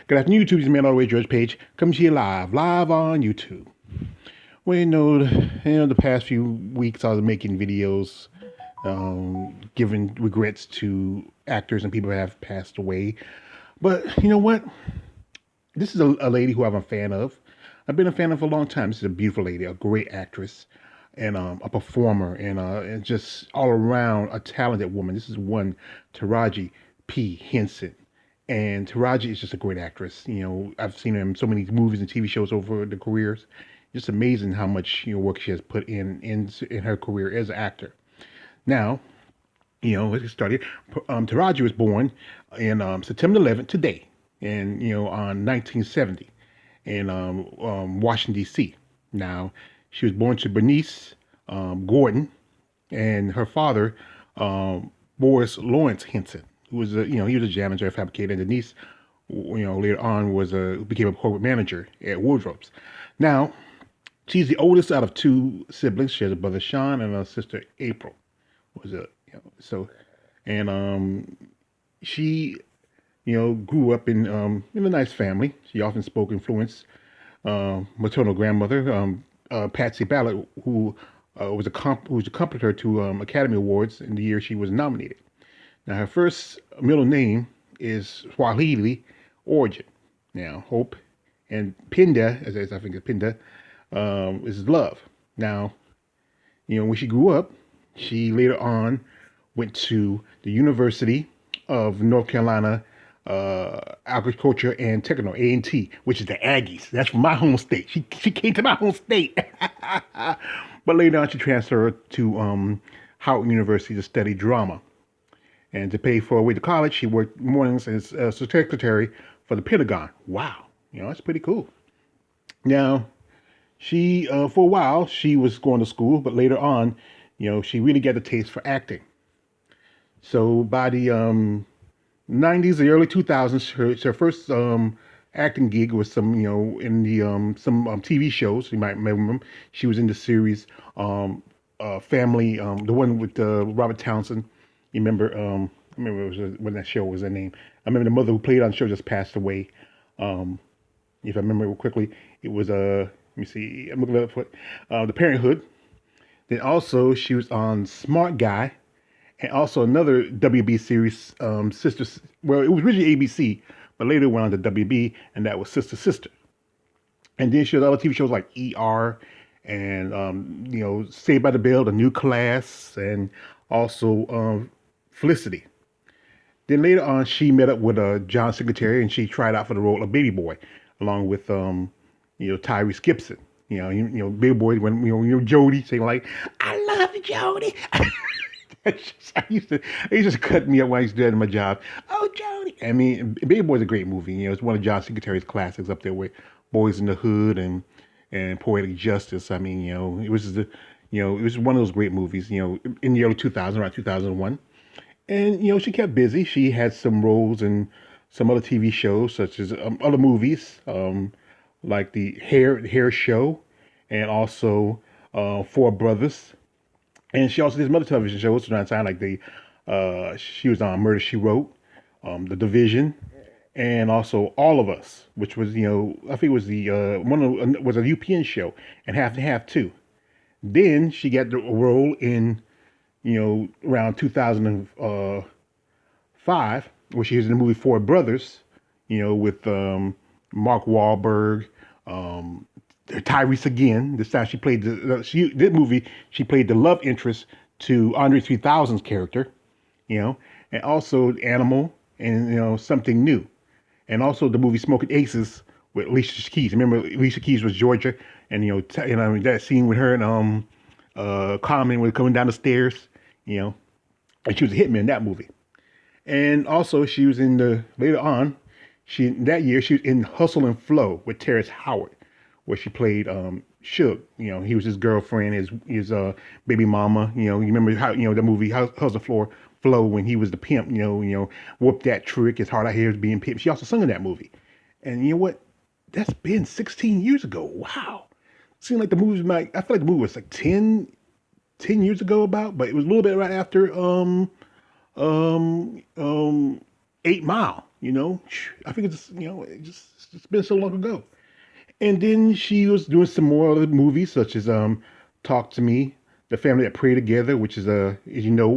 Good afternoon, YouTube. This is Man All the Way George Page coming to you live on YouTube. Well, the past few weeks I was making videos, giving regrets to actors and people that have passed away. But you know what? This is a lady who I'm a fan of. I've been a fan of for a long time. This is a beautiful lady, a great actress, and a performer, and just all around a talented woman. This is one Taraji P. Henson. And Taraji is just a great actress. I've seen her in so many movies and TV shows over the careers. Just amazing how much work she has put in her career as an actor. Now, let's get started. Taraji was born in September 11th, today, and on 1970 in Washington D.C. Now, she was born to Bernice Gordon and her father, Boris Lawrence Henson, who was he was a janitor, fabricator, and Denise, later on became a corporate manager at Wardrobes. Now, she's the oldest out of two siblings. She has a brother Sean and a sister April. And she grew up in a nice family. She often spoke influence. Maternal grandmother, Patsy Ballard, who who accompanied her to Academy Awards in the year she was nominated. Now, her first middle name is Swahili origin. Now, Hope, and Pinda, as I think it's Pinda, is love. Now, when she grew up, she later on went to the University of North Carolina Agriculture and Technical, A&T, which is the Aggies. That's from my home state. She came to my home state. But later on, she transferred to Howard University to study drama. And to pay for her way to college, she worked mornings as a secretary for the Pentagon. Wow, that's pretty cool. Now, she for a while she was going to school, but later on, she really got a taste for acting. So by the '90s, the early 2000s, her first acting gig was some in the some TV shows. You might remember them. She was in the series Family, the one with Robert Townsend. You remember? I remember it was when that show was her name. I remember the mother who played on the show just passed away. If I remember it quickly, it was let me see. I'm looking up for the Parenthood. Then also she was on Smart Guy, and also another WB series, Sister. Well, it was originally ABC, but later went on to WB, and that was Sister Sister. And then she had other TV shows like ER, and Saved by the Bell, The New Class, and also Felicity. Then later on, she met up with John Secretary, and she tried out for the role of Baby Boy, along with Tyrese Gibson. Baby Boy when Jody saying like, "I love you, Jody." I used to cut me up when I used to do that in my job. Oh, Jody. I mean, Baby Boy's a great movie. It's one of John Secretary's classics up there with Boys in the Hood and Poetic Justice. I mean, it was it was one of those great movies. In the early 2000s, around 2001. And she kept busy. She had some roles in some other TV shows, such as other movies, like the Hair Show, and also Four Brothers. And she also did some other television shows around the time, like she was on Murder She Wrote, The Division, and also All of Us, which was I think it was the was a UPN show, and Half and Half too. Then she got the role in around 2005, where she was in the movie Four Brothers, with Mark Wahlberg, Tyrese again. This time she played this movie. She played the love interest to Andre 3000's character, and also Animal, and Something New, and also the movie Smoking Aces with Alicia Keys. Remember, Alicia Keys was Georgia, and that scene with her and Common when coming down the stairs, and she was a hitman in that movie. And also she was in later on, that year she was in Hustle and Flow with Terrence Howard, where she played Suge. He was his girlfriend, his baby mama. You remember how the movie Hustle Flow when he was the pimp. Whoop that trick. His heart out here is being pimped. She also sung in that movie. And you know what? That's been 16 years ago. Wow. Seemed like the movie was I feel like the movie was like 10 years ago but it was a little bit right after 8 Mile. You know, I think it's it's been so long ago. And then she was doing some more other movies such as Talk to Me, The Family That Pray Together, which is as you know,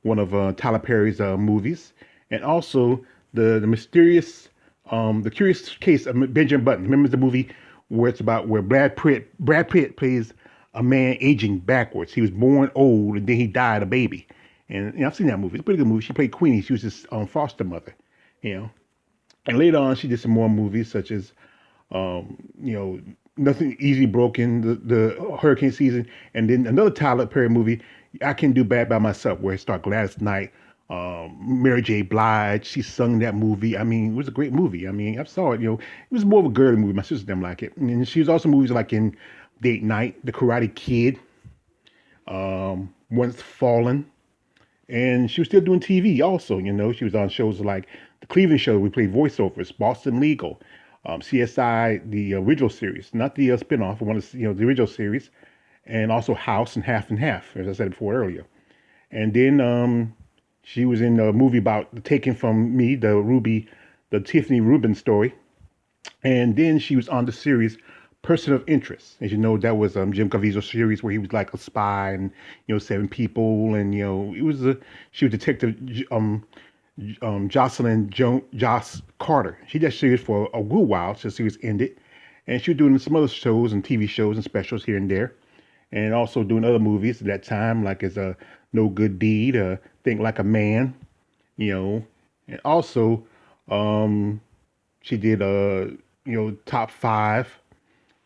one of Tyler Perry's movies, and also the mysterious, the curious case of Benjamin Button. Remember the movie where it's about where Brad Pitt plays a man aging backwards. He was born old and then he died a baby. And I've seen that movie. It's a pretty good movie. She played Queenie. She was his foster mother. You know, and later on, she did some more movies such as, you know, Nothing Easily Broken, the hurricane season, and then another Tyler Perry movie, I Can Do Bad by Myself, where it starred Gladys Knight, Mary J. Blige. She sung that movie. I mean, it was a great movie. I mean, I saw it. You know, it was more of a girly movie. My sister didn't like it. And she was also movies like in Date Night, The Karate Kid, Once Fallen, and she was still doing TV also. You know, she was on shows like The Cleveland Show. We played voiceovers, Boston Legal, CSI, the original series, not the spinoff. I want to, the original series, and also House and Half, as I said before earlier. And then she was in a movie about the Taken from Me, the Tiffany Rubin story. And then she was on the series Person of Interest. As you know, that was Jim Caviezel's series where he was like a spy and, seven people. And, she was Detective Joss Carter. She did that series for a good while since the series ended. And she was doing some other shows and TV shows and specials here and there. And also doing other movies at that time, like as a No Good Deed, Think Like a Man, you know. And also, she did top five,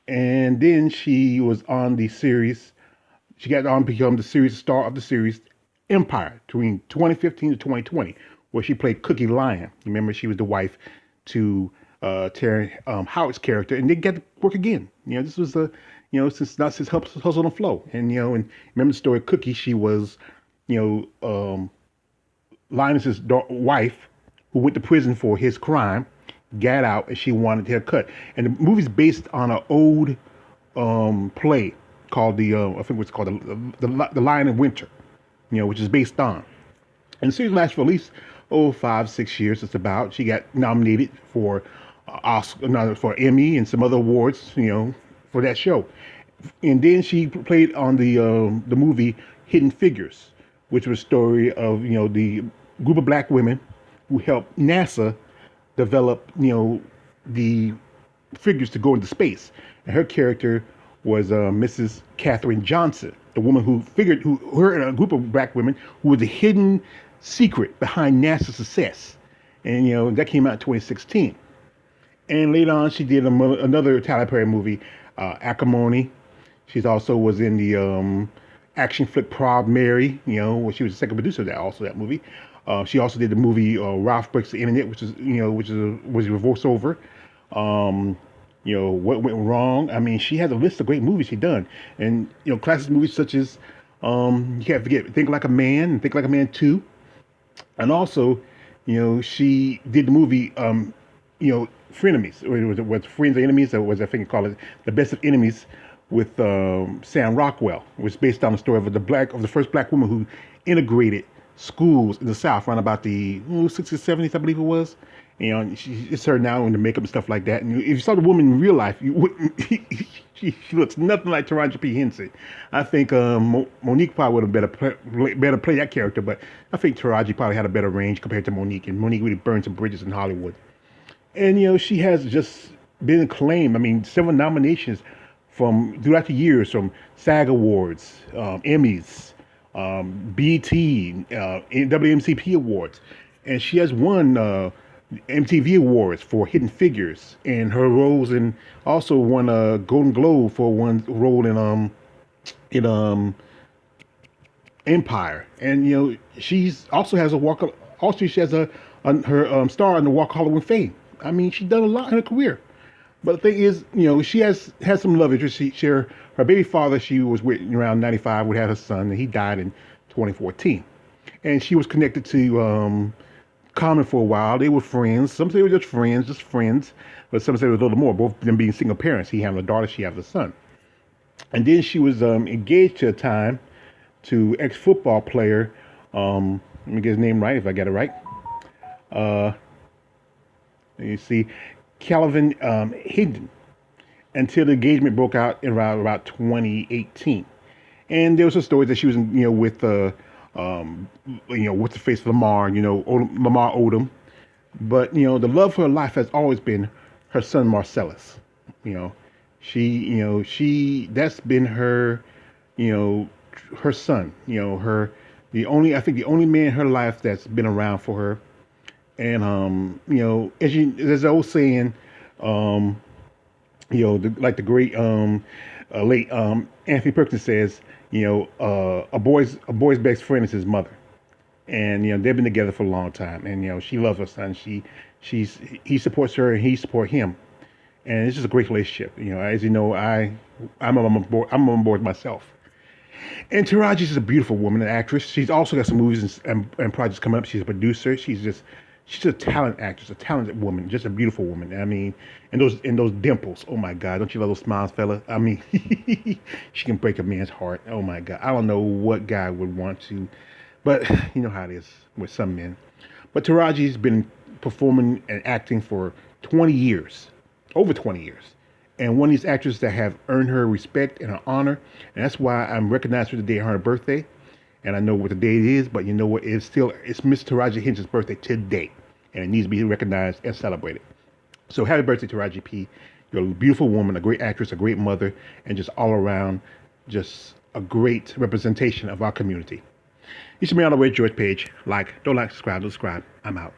and then she was on the series. She got on to become the series star of the series Empire between 2015 to 2020, where she played Cookie Lyon. Remember, she was the wife to Terry Howard's character, and they got to work again. This was since Hustle and Flow, and and remember the story of Cookie? She was, you Linus's wife, who went to prison for his crime, got out and she wanted her cut. And the movie's based on an old play called I think what's called the Lion in Winter, which is based on. And the series lasted for at least 5-6 years. It's about. She got nominated for Oscar, no, for Emmy and some other awards, for that show. And then she played on the movie Hidden Figures, which was a story of the group of black women who helped NASA develop the figures to go into space. And her character was Mrs. Katherine Johnson, the woman her and a group of black women who was the hidden secret behind NASA's success. And that came out in 2016. And later on, she did another Tyler Perry movie, Acrimony. She's also was in the action flick Proud Mary, where she was the second producer of that movie. She also did the movie Ralph Breaks the Internet, which was a voiceover. What went wrong. I mean, she has a list of great movies she done, and classic movies such as you can't forget Think Like a Man and Think Like a Man 2, and also she did the movie Frenemies, or was Friends or Enemies, or was I think it called it The Best of Enemies with Sam Rockwell. It was based on the story of the first black woman who integrated schools in the South around about the 60s, 70s, I believe it was. It's her now in the makeup and stuff like that. And if you saw the woman in real life, you wouldn't. She looks nothing like Taraji P. Henson. I think Monique probably would have better play that character, but I think Taraji probably had a better range compared to Monique, and Monique really burned some bridges in Hollywood. And she has just been acclaimed. I mean, several nominations from throughout the years, from SAG Awards, Emmys, BT, WMCP Awards, and she has won MTV Awards for Hidden Figures and her roles, and also won a Golden Globe for one role in Empire. And she's also has a walk. Also, she has her star on the Walk of Halloween fame. I mean, she's done a lot in her career. But the thing is, she has some love interest. Her baby father, she was with around 95, would have her son, and he died in 2014. And she was connected to Common for a while. They were friends. Some say they were just friends. But some say it was a little more, both of them being single parents. He had a daughter, she had a son. And then she was engaged to a time to ex-football player, let me get his name right if I get it right, You see, Calvin Hinton until the engagement broke out in about 2018. And there was a story that she was, with what's the face Lamar, Lamar Odom. But the love of her life has always been her son Marcellus. You know, she that's been her, you know, her son. I think the only man in her life that's been around for her. And there's an old saying, um, like the great late Anthony Perkins says, a boy's best friend is his mother, and they've been together for a long time, and she loves her son. He supports her, and he supports him, and it's just a great relationship. As you know, I'm on board myself. And Taraji is a beautiful woman, an actress. She's also got some movies and projects coming up. She's a producer. She's a talent actress, a talented woman, just a beautiful woman. I mean, and those dimples. Oh my God, don't you love those smiles, fella? I mean, she can break a man's heart. Oh my God, I don't know what guy would want to, but you know how it is with some men. But Taraji's been performing and acting for 20 years, over 20 years, and one of these actresses that have earned her respect and her honor, and that's why I'm recognized for the day of her birthday. And I know what the date is, but you know what? It's Miss Taraji Henson's birthday today, and it needs to be recognized and celebrated. So happy birthday, Taraji P. You're a beautiful woman, a great actress, a great mother, and just all around, just a great representation of our community. You should be on the way, George Page. Don't like, subscribe, don't subscribe. I'm out.